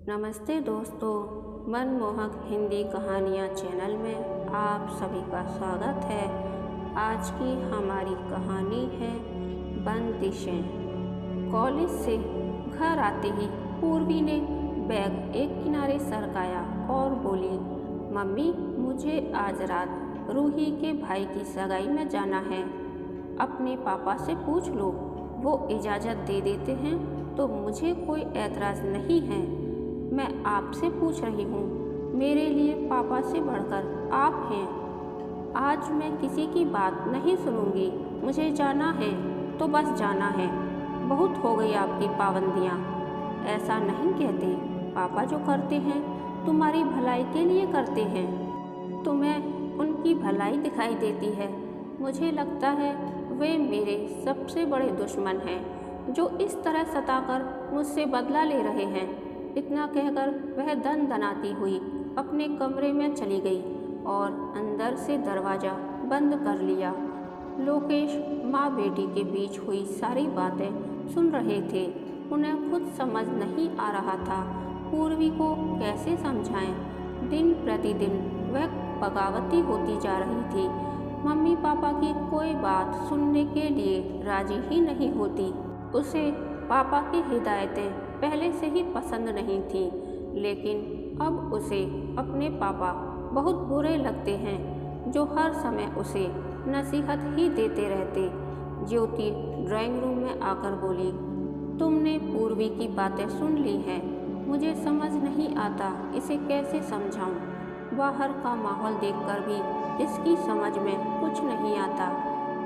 नमस्ते दोस्तों, मनमोहक हिंदी कहानियाँ चैनल में आप सभी का स्वागत है। आज की हमारी कहानी है बंदिशें। कॉलेज से घर आते ही पूर्वी ने बैग एक किनारे सरकाया और बोली, मम्मी मुझे आज रात रूही के भाई की सगाई में जाना है। अपने पापा से पूछ लो, वो इजाज़त दे देते हैं तो मुझे कोई एतराज़ नहीं है। मैं आपसे पूछ रही हूँ, मेरे लिए पापा से बढ़कर आप हैं। आज मैं किसी की बात नहीं सुनूंगी। मुझे जाना है तो बस जाना है। बहुत हो गई आपकी पाबंदियाँ। ऐसा नहीं कहते, पापा जो करते हैं तुम्हारी भलाई के लिए करते हैं। तुम्हें उनकी भलाई दिखाई देती है। मुझे लगता है वे मेरे सबसे बड़े दुश्मन हैं, जो इस तरह सताकर मुझसे बदला ले रहे हैं। इतना कहकर वह दनाती हुई अपने कमरे में चली गई और अंदर से दरवाज़ा बंद कर लिया। लोकेश माँ बेटी के बीच हुई सारी बातें सुन रहे थे। उन्हें खुद समझ नहीं आ रहा था पूर्वी को कैसे समझाएं। दिन प्रतिदिन वह बगावती होती जा रही थी। मम्मी पापा की कोई बात सुनने के लिए राजी ही नहीं होती। उसे पापा की हिदायतें पहले से ही पसंद नहीं थीं, लेकिन अब उसे अपने पापा बहुत बुरे लगते हैं, जो हर समय उसे नसीहत ही देते रहते। ज्योति ड्राइंग रूम में आकर बोली, तुमने पूर्वी की बातें सुन ली हैं। मुझे समझ नहीं आता इसे कैसे समझाऊं। बाहर का माहौल देखकर भी इसकी समझ में कुछ नहीं आता।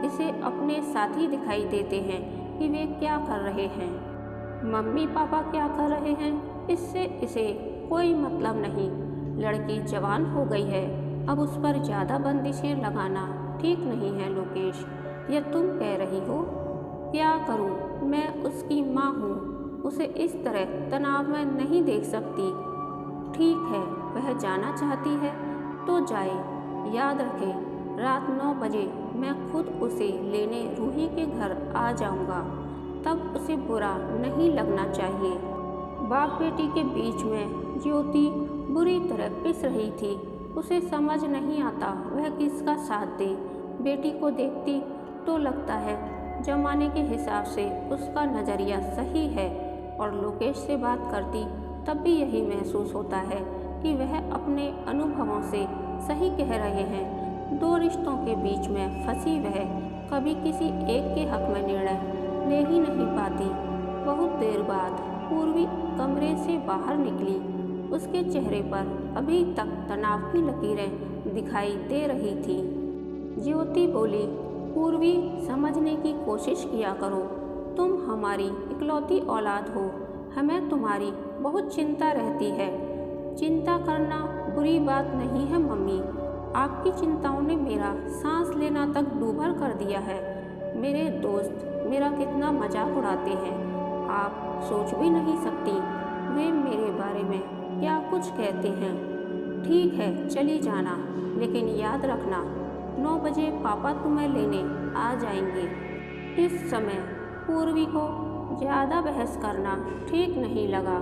इसे अपने साथी दिखाई देते हैं कि वे क्या कर रहे हैं। मम्मी पापा क्या कर रहे हैं इससे इसे कोई मतलब नहीं। लड़की जवान हो गई है, अब उस पर ज़्यादा बंदिशें लगाना ठीक नहीं है। लोकेश, यह तुम कह रही हो? क्या करूं? मैं उसकी माँ हूँ। उसे इस तरह तनाव में नहीं देख सकती। ठीक है, वह जाना चाहती है तो जाए। याद रखे, रात 9 बजे मैं खुद उसे लेने रूही के घर आ जाऊँगा। तब उसे बुरा नहीं लगना चाहिए। बाप बेटी के बीच में ज्योति बुरी तरह पिस रही थी। उसे समझ नहीं आता वह किसका साथ दे। बेटी को देखती तो लगता है जमाने के हिसाब से उसका नज़रिया सही है, और लोकेश से बात करती तब भी यही महसूस होता है कि वह अपने अनुभवों से सही कह रहे हैं। दो रिश्तों के बीच में फंसी वह कभी किसी एक के हक में निर्णय ले ही नहीं पाती। बहुत देर बाद पूर्वी कमरे से बाहर निकली। उसके चेहरे पर अभी तक तनाव की लकीरें दिखाई दे रही थी। ज्योति बोली, पूर्वी समझने की कोशिश किया करो। तुम हमारी इकलौती औलाद हो। हमें तुम्हारी बहुत चिंता रहती है। चिंता करना बुरी बात नहीं है मम्मी। आपकी चिंताओं ने मेरा सांस लेना तक दूभर कर दिया है। मेरे दोस्त मेरा कितना मजाक उड़ाते हैं, आप सोच भी नहीं सकती वे मेरे बारे में क्या कुछ कहते हैं। ठीक है, चली जाना, लेकिन याद रखना 9 बजे पापा तुम्हें लेने आ जाएंगे। इस समय पूर्वी को ज़्यादा बहस करना ठीक नहीं लगा।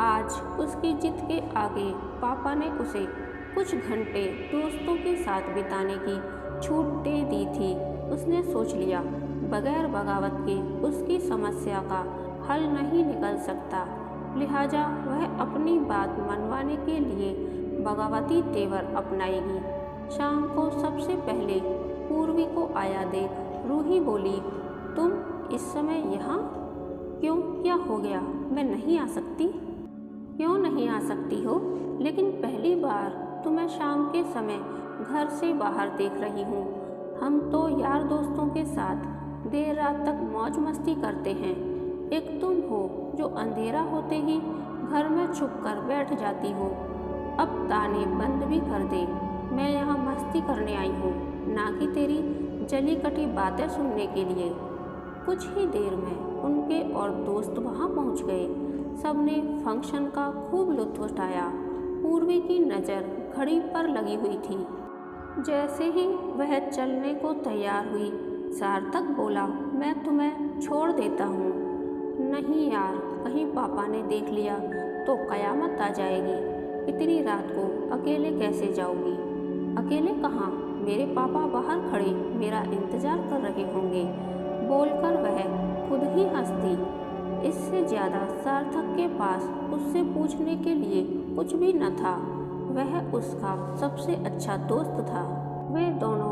आज उसकी जिद के आगे पापा ने उसे कुछ घंटे दोस्तों के साथ बिताने की छूट दे दी थी। उसने सोच लिया, बगैर बगावत के उसकी समस्या का हल नहीं निकल सकता, लिहाजा वह अपनी बात मनवाने के लिए बगावती तेवर अपनाएगी। शाम को सबसे पहले पूर्वी को आया देख रूही बोली, तुम इस समय यहाँ क्यों? क्या हो गया? मैं नहीं आ सकती? क्यों नहीं आ सकती हो? लेकिन पहली बार तुम्हें शाम के समय घर से बाहर देख रही हूँ। हम तो यार दोस्तों के साथ देर रात तक मौज मस्ती करते हैं। एक तुम हो जो अंधेरा होते ही घर में छुप कर बैठ जाती हो। अब ताने बंद भी कर दे। मैं यहाँ मस्ती करने आई हूँ, ना कि तेरी जली कटी बातें सुनने के लिए। कुछ ही देर में उनके और दोस्त वहाँ पहुँच गए। सबने फंक्शन का खूब लुत्फ उठाया। पूर्वी की नज़र घड़ी पर लगी हुई थी। जैसे ही वह चलने को तैयार हुई, सार्थक बोला, मैं तुम्हें छोड़ देता हूँ। नहीं यार, कहीं पापा ने देख लिया तो कयामत आ जाएगी। इतनी रात को अकेले कैसे जाऊंगी? अकेले कहाँ, मेरे पापा बाहर खड़े मेरा इंतजार कर रहे होंगे, बोलकर वह खुद ही हंस दी। इससे ज़्यादा सार्थक के पास उससे पूछने के लिए कुछ भी न था। वह उसका सबसे अच्छा दोस्त था। वे दोनों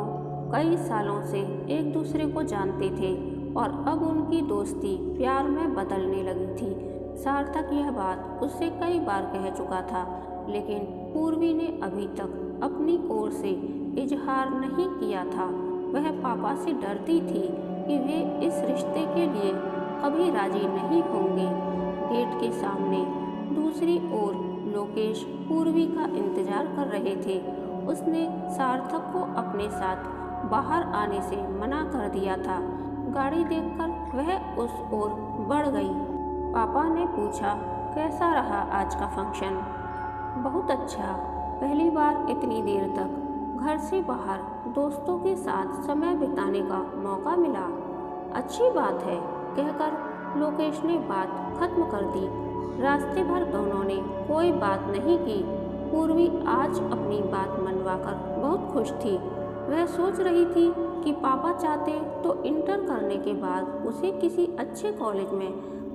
कई सालों से एक दूसरे को जानते थे और अब उनकी दोस्ती प्यार में बदलने लगी थी। सार्थक यह बात उससे कई बार कह चुका था, लेकिन पूर्वी ने अभी तक अपनी ओर से इजहार नहीं किया था। वह पापा से डरती थी कि वे इस रिश्ते के लिए कभी राजी नहीं होंगे। गेट के सामने दूसरी ओर लोकेश पूर्वी का इंतजार कर रहे थे। उसने सार्थक को अपने साथ बाहर आने से मना कर दिया था। गाड़ी देखकर वह उस ओर बढ़ गई। पापा ने पूछा, कैसा रहा आज का फंक्शन? बहुत अच्छा, पहली बार इतनी देर तक घर से बाहर दोस्तों के साथ समय बिताने का मौका मिला। अच्छी बात है, कहकर लोकेश ने बात खत्म कर दी। रास्ते भर दोनों ने कोई बात नहीं की। पूर्वी आज अपनी बात मनवाकर बहुत खुश थी। वह सोच रही थी कि पापा चाहते तो इंटर करने के बाद उसे किसी अच्छे कॉलेज में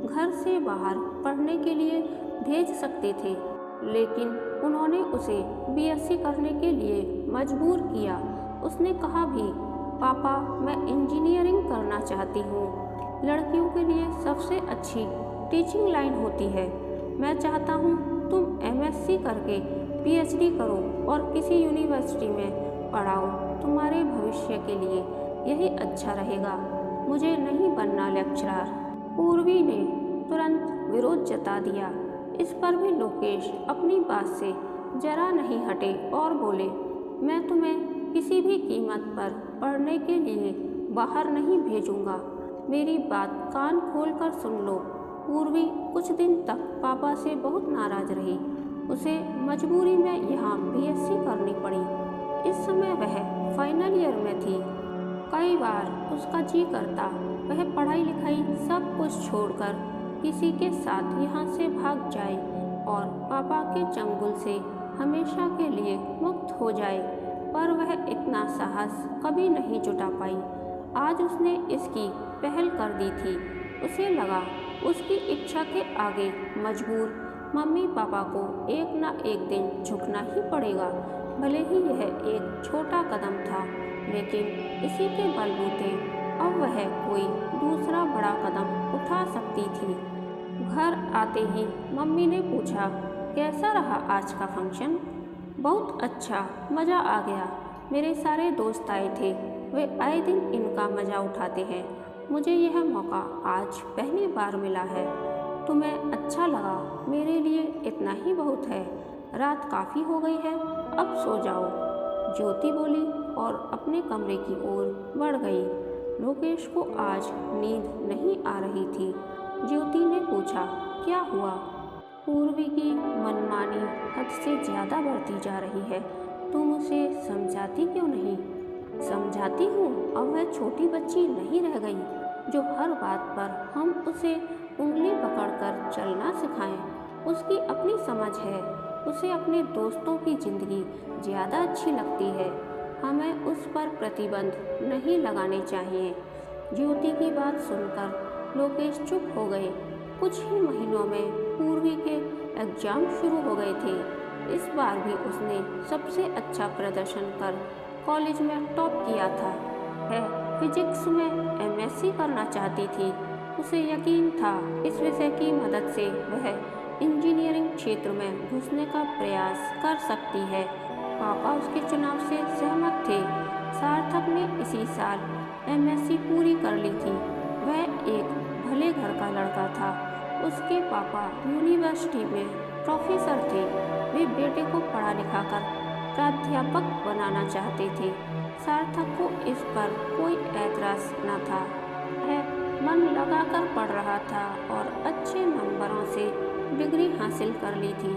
घर से बाहर पढ़ने के लिए भेज सकते थे, लेकिन उन्होंने उसे बीएससी करने के लिए मजबूर किया। उसने कहा भी, पापा मैं इंजीनियरिंग करना चाहती हूँ। लड़कियों के लिए सबसे अच्छी टीचिंग लाइन होती है। मैं चाहता हूँ तुम एमएससी करके पीएचडी करो और किसी यूनिवर्सिटी में पढ़ाओ। तुम्हारे भविष्य के लिए यही अच्छा रहेगा। मुझे नहीं बनना लेक्चरर। पूर्वी ने तुरंत विरोध जता दिया। इस पर भी लोकेश अपनी बात से जरा नहीं हटे और बोले, मैं तुम्हें किसी भी कीमत पर पढ़ने के लिए बाहर नहीं भेजूंगा। मेरी बात कान खोलकर सुन लो। पूर्वी कुछ दिन तक पापा से बहुत नाराज रही। उसे मजबूरी में यहाँ बीएससी करनी पड़ी। इस समय वह फाइनल ईयर में थी। कई बार उसका जी करता वह पढ़ाई लिखाई सब कुछ छोड़कर किसी के साथ यहाँ से भाग जाए और पापा के चंगुल से हमेशा के लिए मुक्त हो जाए, पर वह इतना साहस कभी नहीं जुटा पाई। आज उसने इसकी पहल कर दी थी। उसे लगा उसकी इच्छा के आगे मजबूर मम्मी पापा को एक ना एक दिन झुकना ही पड़ेगा। भले ही यह एक छोटा कदम था, लेकिन इसी के बलबूते अब वह कोई दूसरा बड़ा कदम उठा सकती थी। घर आते ही मम्मी ने पूछा, कैसा रहा आज का फंक्शन? बहुत अच्छा, मज़ा आ गया। मेरे सारे दोस्त आए थे। वे आए दिन इनका मज़ा उठाते हैं। मुझे यह मौका आज पहली बार मिला है। तुम्हें अच्छा लगा? मेरे लिए इतना ही बहुत है। रात काफ़ी हो गई है, अब सो जाओ, ज्योति बोली और अपने कमरे की ओर बढ़ गई। लोकेश को आज नींद नहीं आ रही थी। ज्योति ने पूछा, क्या हुआ? पूर्वी की मनमानी हद से ज़्यादा बढ़ती जा रही है। तुम उसे समझाती क्यों नहीं? समझाती हूँ, अब वह छोटी बच्ची नहीं रह गई जो हर बात पर हम उसे उंगली पकड़कर चलना सिखाएं। उसकी अपनी समझ है। उसे अपने दोस्तों की ज़िंदगी ज़्यादा अच्छी लगती है। हमें उस पर प्रतिबंध नहीं लगाने चाहिए। ज्योति की बात सुनकर लोकेश चुप हो गए। कुछ ही महीनों में पूर्वी के एग्जाम शुरू हो गए थे। इस बार भी उसने सबसे अच्छा प्रदर्शन कर कॉलेज में टॉप किया था। वह फिजिक्स में एमएससी करना चाहती थी। उसे यकीन था इस विषय की मदद से वह इंजीनियरिंग क्षेत्र में घुसने का प्रयास कर सकती है। पापा उसके चुनाव से सहमत थे। सार्थक ने इसी साल एमएससी पूरी कर ली थी। वह एक भले घर का लड़का था। उसके पापा यूनिवर्सिटी में प्रोफेसर थे। वे बेटे को पढ़ा लिखा कर प्राध्यापक बनाना चाहते थे। सार्थक को इस पर कोई ऐतराज़ न था। वह मन लगाकर पढ़ रहा था और अच्छे नंबरों से डिग्री हासिल कर ली थी।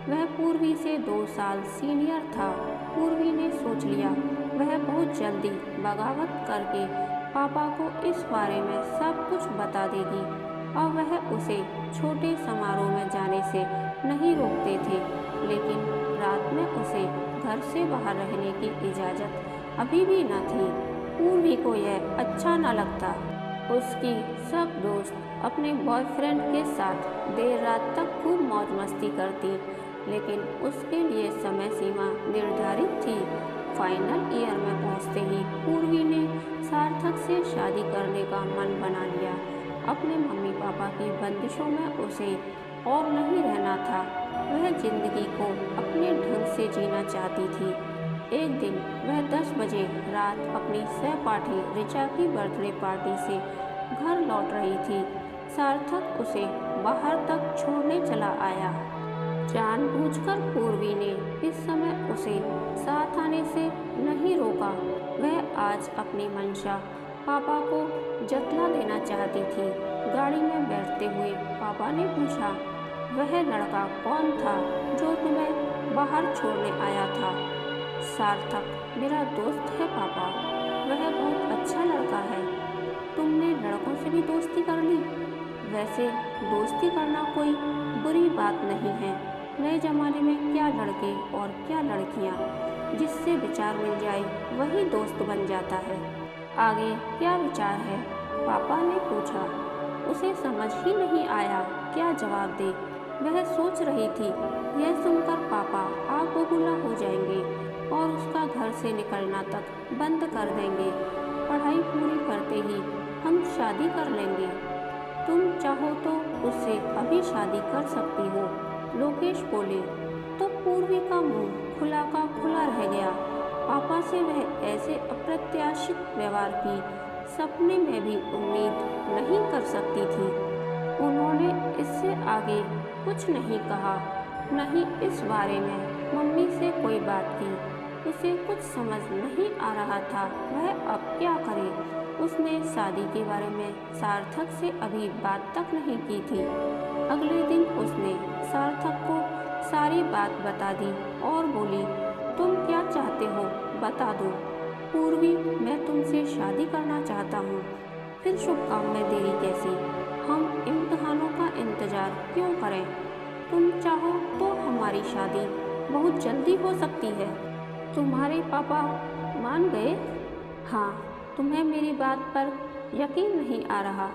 वह पूर्वी से 2 साल सीनियर था। पूर्वी ने सोच लिया वह बहुत जल्दी बगावत करके पापा को इस बारे में सब कुछ बता देगी और वह उसे छोटे समारोह में जाने से नहीं रोकते थे, लेकिन रात में उसे घर से बाहर रहने की इजाज़त अभी भी न थी। पूर्वी को यह अच्छा न लगता। उसकी सब दोस्त अपने बॉयफ्रेंड के साथ देर रात तक खूब मौज मस्ती करती, लेकिन उसके लिए समय सीमा निर्धारित थी। फाइनल ईयर में पहुंचते ही पूर्वी ने सार्थक से शादी करने का मन बना लिया। अपने मम्मी पापा की बंदिशों में उसे और नहीं रहना था। वह जिंदगी को अपने ढंग से जीना चाहती थी। एक दिन वह 10 बजे रात अपनी सहपाठी रिचा की बर्थडे पार्टी से घर लौट रही थी। सार्थक उसे बाहर तक छोड़ने चला आया। जानबूझकर पूर्वी ने इस समय उसे साथ आने से नहीं रोका। वह आज अपनी मंशा पापा को जतला देना चाहती थी। गाड़ी में बैठते हुए पापा ने पूछा, वह लड़का कौन था जो तुम्हें बाहर छोड़ने आया था? सार्थक, मेरा दोस्त है पापा। वह बहुत अच्छा लड़का है। तुमने लड़कों से भी दोस्ती कर ली? वैसे दोस्ती करना कोई बुरी बात नहीं है। नए ज़माने में क्या लड़के और क्या लड़कियां, जिससे विचार मिल जाए वही दोस्त बन जाता है। आगे क्या विचार है? पापा ने पूछा। उसे समझ ही नहीं आया क्या जवाब दे। वह सोच रही थी, यह सुनकर पापा आग बबूला हो जाएंगे और उसका घर से निकलना तक बंद कर देंगे। पढ़ाई पूरी करते ही हम शादी कर लेंगे। तुम चाहो तो उससे अभी शादी कर सकती हो, लोकेश बोले। तो पूर्वी का मुंह खुला का खुला रह गया। पापा से वह ऐसे अप्रत्याशित व्यवहार की सपने में भी उम्मीद नहीं कर सकती थी। उन्होंने इससे आगे कुछ नहीं कहा, न ही इस बारे में मम्मी से कोई बात की। उसे कुछ समझ नहीं आ रहा था वह अब क्या करे। उसने शादी के बारे में सार्थक से अभी बात तक नहीं की थी। अगले दिन उसने सार्थक को सारी बात बता दी और बोली, तुम क्या चाहते हो बता दो। पूर्वी, मैं तुमसे शादी करना चाहता हूँ। फिर शुभ काम में देरी कैसी? हम इम्तिहानों का इंतज़ार क्यों करें? तुम चाहो तो हमारी शादी बहुत जल्दी हो सकती है। तुम्हारे पापा मान गए? हाँ, तुम्हें मेरी बात पर यकीन नहीं आ रहा।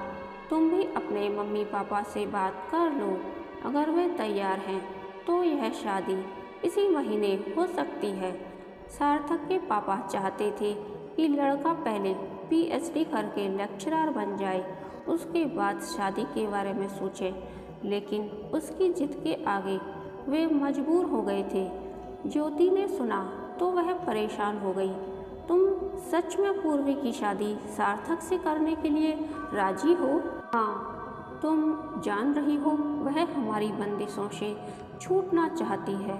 तुम भी अपने मम्मी पापा से बात कर लो। अगर वे तैयार हैं तो यह शादी इसी महीने हो सकती है। सार्थक के पापा चाहते थे कि लड़का पहले पीएचडी करके लेक्चरर बन जाए, उसके बाद शादी के बारे में सोचे, लेकिन उसकी जिद के आगे वे मजबूर हो गए थे। ज्योति ने सुना तो वह परेशान हो गई। तुम सच में पूर्वी की शादी सार्थक से करने के लिए राजी हो? हाँ, तुम जान रही हो वह हमारी बंदिशों से छूटना चाहती है।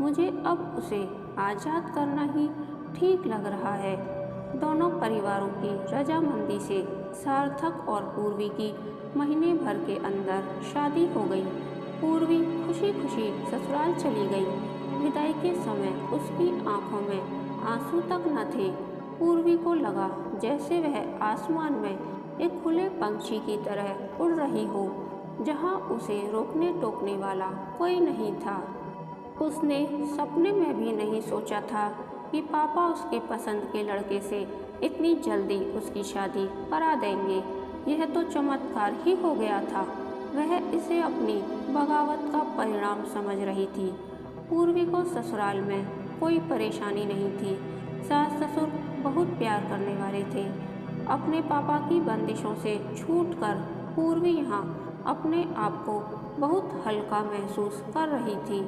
मुझे अब उसे आज़ाद करना ही ठीक लग रहा है। दोनों परिवारों की रजामंदी से सार्थक और पूर्वी की महीने भर के अंदर शादी हो गई। पूर्वी खुशी खुशी ससुराल चली गई। विदाई के समय उसकी आंखों में आंसू तक न थे। पूर्वी को लगा जैसे वह आसमान में एक खुले पंछी की तरह उड़ रही हो, जहां उसे रोकने टोकने वाला कोई नहीं था। उसने सपने में भी नहीं सोचा था कि पापा उसके पसंद के लड़के से इतनी जल्दी उसकी शादी करा देंगे। यह तो चमत्कार ही हो गया था। वह इसे अपनी बगावत का परिणाम समझ रही थी। पूर्वी को ससुराल में कोई परेशानी नहीं थी। सास ससुर बहुत प्यार करने वाले थे। अपने पापा की बंदिशों से छूटकर पूर्वी यहाँ अपने आप को बहुत हल्का महसूस कर रही थी।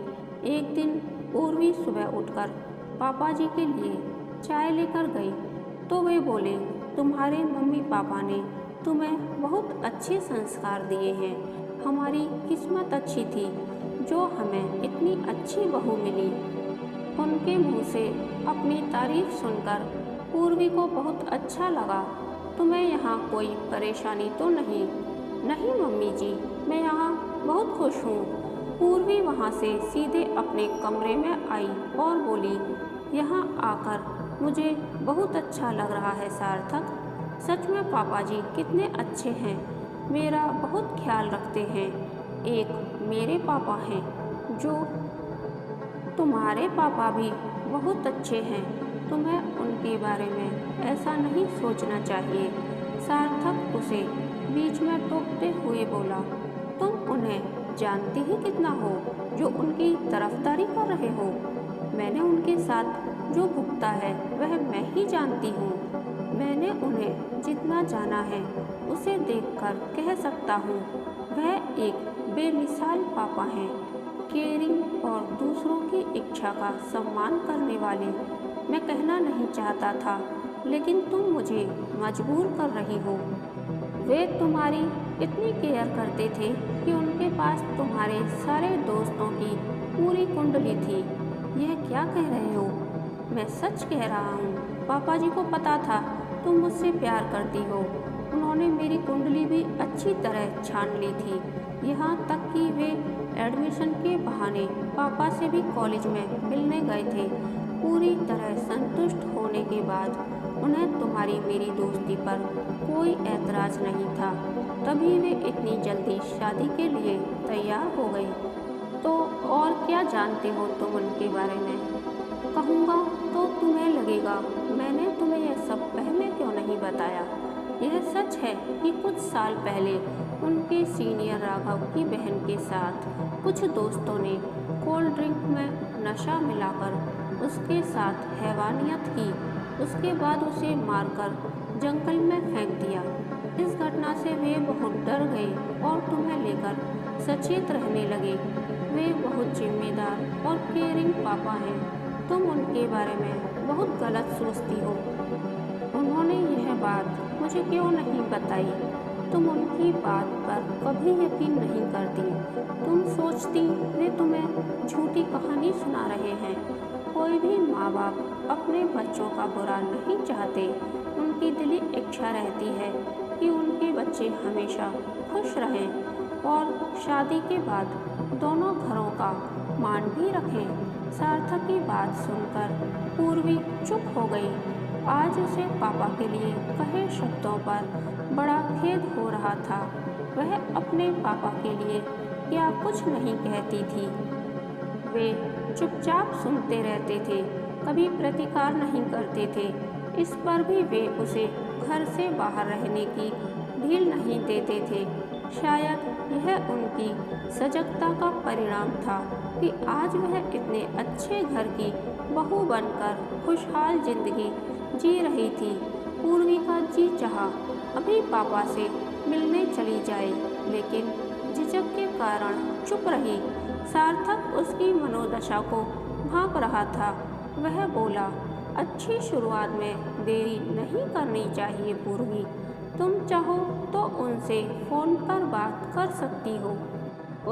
एक दिन पूर्वी सुबह उठकर पापा जी के लिए चाय लेकर गई तो वे बोले, तुम्हारे मम्मी पापा ने तुम्हें बहुत अच्छे संस्कार दिए हैं। हमारी किस्मत अच्छी थी जो हमें इतनी अच्छी बहू मिली। उनके मुंह से अपनी तारीफ सुनकर पूर्वी को बहुत अच्छा लगा। तुम्हें यहाँ कोई परेशानी तो नहीं? नहीं मम्मी जी, मैं यहाँ बहुत खुश हूँ। पूर्वी वहाँ से सीधे अपने कमरे में आई और बोली, यहाँ आकर मुझे बहुत अच्छा लग रहा है सार्थक। सच में पापा जी कितने अच्छे हैं, मेरा बहुत ख्याल रखते हैं। एक मेरे पापा हैं जो तुम्हारे पापा भी बहुत अच्छे हैं, तुम्हें उनके बारे में ऐसा नहीं सोचना चाहिए। सार्थक उसे बीच में टोकते हुए बोला, तुम उन्हें जानती ही कितना हो जो उनकी तरफदारी कर रहे हो। मैंने उनके साथ जो भुगता है वह मैं ही जानती हूँ। मैंने उन्हें जितना जाना है उसे देखकर कह सकता हूँ वह एक बेमिसाल पापा हैं, केयरिंग और दूसरों की इच्छा का सम्मान करने वाले। मैं कहना नहीं चाहता था, लेकिन तुम मुझे मजबूर कर रही हो। वे तुम्हारी इतनी केयर करते थे कि उनके पास तुम्हारे सारे दोस्तों की पूरी कुंडली थी। यह क्या कह रहे हो? मैं सच कह रहा हूँ। पापा जी को पता था तुम मुझसे प्यार करती हो। उन्होंने मेरी कुंडली भी अच्छी तरह छान ली थी, यहाँ तक कि वे एडमिशन के बहाने पापा से भी कॉलेज में मिलने गए थे। पूरी तरह संतुष्ट होने के बाद उन्हें तुम्हारी मेरी दोस्ती पर कोई ऐतराज़ नहीं था, तभी वे इतनी जल्दी शादी के लिए तैयार हो गई। तो और क्या जानते हो तुम उनके बारे में? कहूँगा तो तुम्हें लगेगा मैंने तुम्हें यह सब पहले क्यों नहीं बताया। यह सच है कि कुछ साल पहले उनके सीनियर राघव की बहन के साथ कुछ दोस्तों ने कोल्ड ड्रिंक में नशा मिलाकर उसके साथ हैवानियत की। उसके बाद उसे मारकर जंगल में फेंक दिया। इस घटना से वे बहुत डर गए और तुम्हें लेकर सचेत रहने लगे। वे बहुत जिम्मेदार और केयरिंग पापा हैं। तुम उनके बारे में बहुत गलत सोचती हो। उन्होंने यह बात मुझे क्यों नहीं बताई? तुम उनकी बात पर कभी यकीन नहीं करती। तुम सोचती वे तुम्हें झूठी कहानी सुना रहे हैं। कोई भी माँ बाप अपने बच्चों का बुरा नहीं चाहते। उनकी दिली इच्छा रहती है कि उनके बच्चे हमेशा खुश रहें और शादी के बाद दोनों घरों का मान भी रखें। सार्थक की बात सुनकर पूर्वी चुप हो गई। आज उसे पापा के लिए कहे शब्दों पर बड़ा खेद हो रहा था। वह अपने पापा के लिए क्या कुछ नहीं कहती थी। वे चुपचाप सुनते रहते थे, कभी प्रतिकार नहीं करते थे। इस पर भी वे उसे घर से बाहर रहने की ढील नहीं देते थे। शायद यह उनकी सजगता का परिणाम था कि आज वह इतने अच्छे घर की बहू बनकर खुशहाल जिंदगी जी रही थी। पूर्वी का जी चाहा अभी पापा से मिलने चली जाए, लेकिन झिझक के कारण चुप रही। सार्थक उसकी मनोदशा को भांप रहा था। वह बोला, अच्छी शुरुआत में देरी नहीं करनी चाहिए पूर्वी। तुम चाहो तो उनसे फ़ोन पर बात कर सकती हो।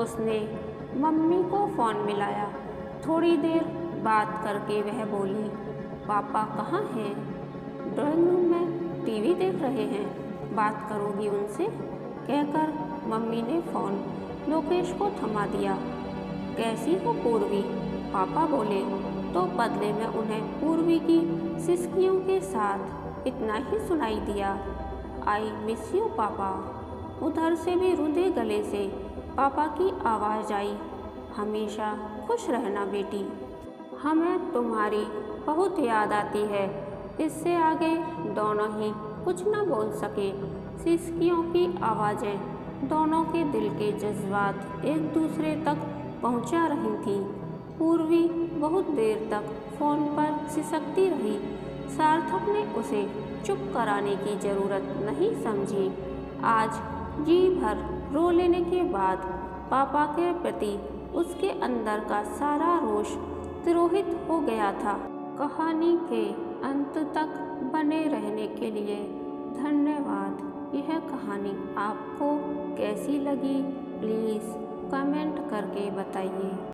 उसने मम्मी को फ़ोन मिलाया। थोड़ी देर बात करके वह बोली, पापा कहाँ हैं? ड्राइंग रूम में टीवी देख रहे हैं। बात करोगी उनसे? कहकर मम्मी ने फ़ोन लोकेश को थमा दिया। कैसी हो पूर्वी? पापा बोले तो बदले में उन्हें पूर्वी की सिसकियों के साथ इतना ही सुनाई दिया, आई मिस यू पापा। उधर से भी रुंधे गले से पापा की आवाज़ आई, हमेशा खुश रहना बेटी, हमें तुम्हारी बहुत याद आती है। इससे आगे दोनों ही कुछ न बोल सके। सिसकियों की आवाज़ें दोनों के दिल के जज्बात एक दूसरे तक पहुंचा रही थीं। पूर्वी बहुत देर तक फ़ोन पर सिसकती रही। सार्थक ने उसे चुप कराने की ज़रूरत नहीं समझी। आज जी भर रो लेने के बाद पापा के प्रति उसके अंदर का सारा रोष तिरोहित हो गया था। कहानी के अंत तक बने रहने के लिए धन्यवाद। यह कहानी आपको कैसी लगी प्लीज़ कमेंट करके बताइए।